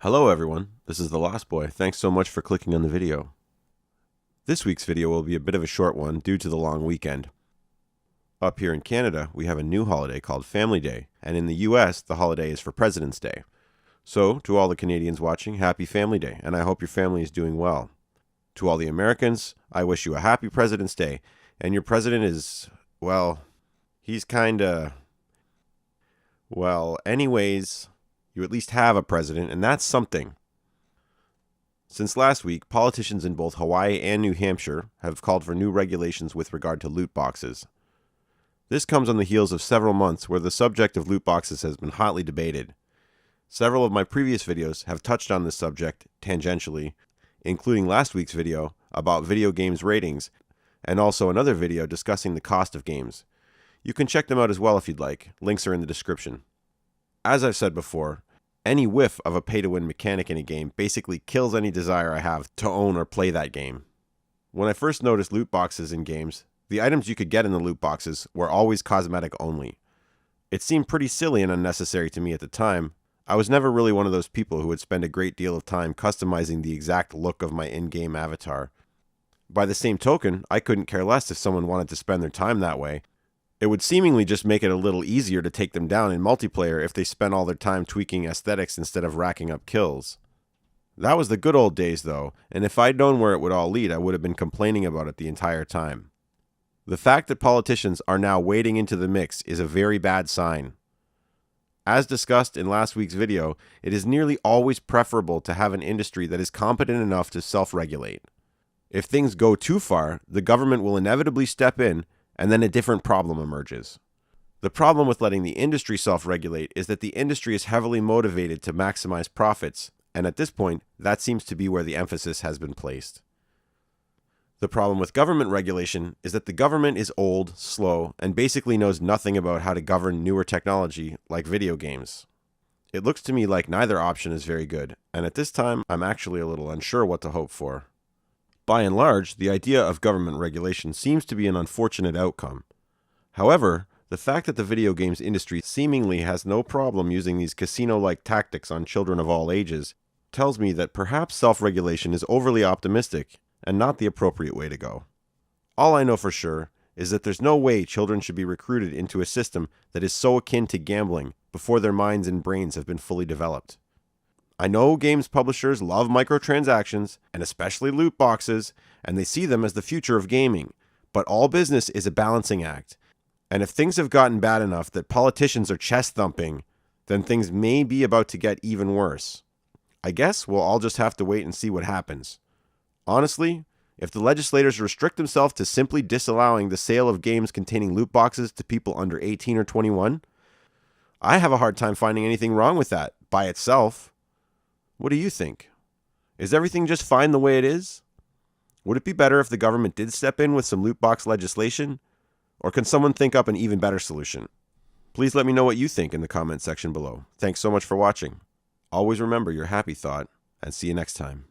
Hello everyone, this is the Lost Boy. Thanks so much for clicking on the video. This week's video will be a bit of a short one due to the long weekend. Up here in Canada, we have a new holiday called Family Day, and in the US, the holiday is for President's Day. So, to all the Canadians watching, happy Family Day, and I hope your family is doing well. To all the Americans, I wish you a happy President's Day, and your president is, well, he's kinda... Well, anyways... You at least have a president, and that's something. Since last week, politicians in both Hawaii and New Hampshire have called for new regulations with regard to loot boxes. This comes on the heels of several months where the subject of loot boxes has been hotly debated. Several of my previous videos have touched on this subject tangentially, including last week's video about video games ratings, and also another video discussing the cost of games. You can check them out as well if you'd like. Links are in the description. As I've said before, any whiff of a pay-to-win mechanic in a game basically kills any desire I have to own or play that game. When I first noticed loot boxes in games, the items you could get in the loot boxes were always cosmetic only. It seemed pretty silly and unnecessary to me at the time. I was never really one of those people who would spend a great deal of time customizing the exact look of my in-game avatar. By the same token, I couldn't care less if someone wanted to spend their time that way. It would seemingly just make it a little easier to take them down in multiplayer if they spent all their time tweaking aesthetics instead of racking up kills. That was the good old days though, and if I'd known where it would all lead, I would have been complaining about it the entire time. The fact that politicians are now wading into the mix is a very bad sign. As discussed in last week's video, it is nearly always preferable to have an industry that is competent enough to self-regulate. If things go too far, the government will inevitably step in, and then a different problem emerges. The problem with letting the industry self-regulate is that the industry is heavily motivated to maximize profits, and at this point, that seems to be where the emphasis has been placed. The problem with government regulation is that the government is old, slow, and basically knows nothing about how to govern newer technology like video games. It looks to me like neither option is very good, and at this time, I'm actually a little unsure what to hope for. By and large, the idea of government regulation seems to be an unfortunate outcome. However, the fact that the video games industry seemingly has no problem using these casino-like tactics on children of all ages tells me that perhaps self-regulation is overly optimistic and not the appropriate way to go. All I know for sure is that there's no way children should be recruited into a system that is so akin to gambling before their minds and brains have been fully developed. I know games publishers love microtransactions, and especially loot boxes, and they see them as the future of gaming, but all business is a balancing act. And if things have gotten bad enough that politicians are chest thumping, then things may be about to get even worse. I guess we'll all just have to wait and see what happens. Honestly, if the legislators restrict themselves to simply disallowing the sale of games containing loot boxes to people under 18 or 21, I have a hard time finding anything wrong with that by itself. What do you think? Is everything just fine the way it is? Would it be better if the government did step in with some loot box legislation? Or can someone think up an even better solution? Please let me know what you think in the comment section below. Thanks so much for watching. Always remember your happy thought, and see you next time.